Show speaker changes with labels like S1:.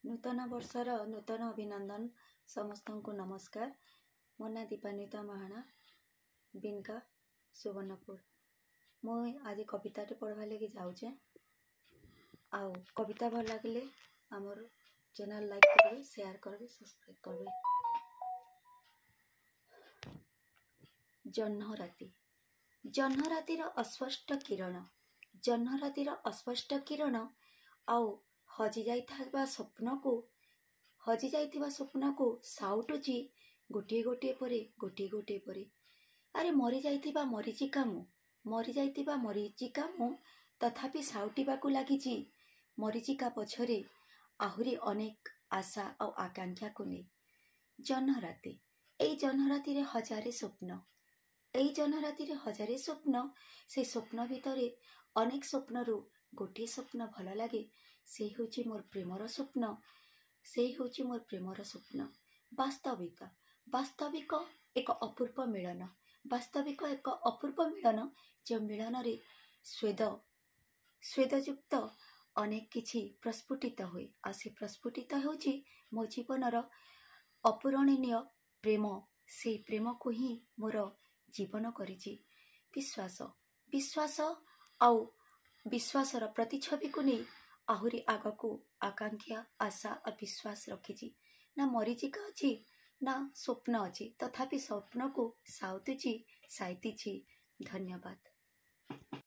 S1: नूतन वर्षर नूतन अभिनंदन समस्त को नमस्कार। मो ना दीपान्विता महाना बिनका सुवर्णपुर। मुई आज कविता पढ़वा लगी जाऊे। आउ कविता भल लगे आमर चैनल लाइक करेंगे, शेयर करेंगे, सब्सक्राइब करेंगे। जह्न राति जह्न रातिर अस्पष्ट किरण, जह्न रातिर अस्पष्ट किरण आउ हजि जाइथिबा स्वप्न को साउटुची गोटे गोटे परे। अरे मरी जाइथिबा मरीचिका मु तथापि साउटिबाकु लागिची। मरीचिका पछरे आहुरी अनेक आशा और आकांक्षा को नहीं। जह्न राति एई जह्न राति रे हजारे स्वप्न, एई जह्न राति रे हजारे स्वप्न। से स्वप्न भितरे अनेक स्वप्नरु गोटे स्वप्न भल लगे, से होची मोर प्रेमर स्वप्न, से होची मोर प्रेमर स्वप्न। वास्तविक वास्तविक एक अपूर्व मिलन, वास्तविक एक अपूर्व मिलन। जो मिलन रे स्वेदयुक्त अनेक किछि प्रस्फुटित हुए। आ से प्रस्फुटित होची मो जीवनर अपूरणीय प्रेम। से प्रेम को ही मोर जीवन करिछि। विश्वास विश्वास आउ विश्वासर प्रतिछवि को नहीं आहुरी आगको आकांक्षा आशा और विश्वास रखिछि। ना मरीचिका अछि ना स्वप्न अछि, तथापि स्वप्न को साउतिछि साइतिछि। धन्यवाद।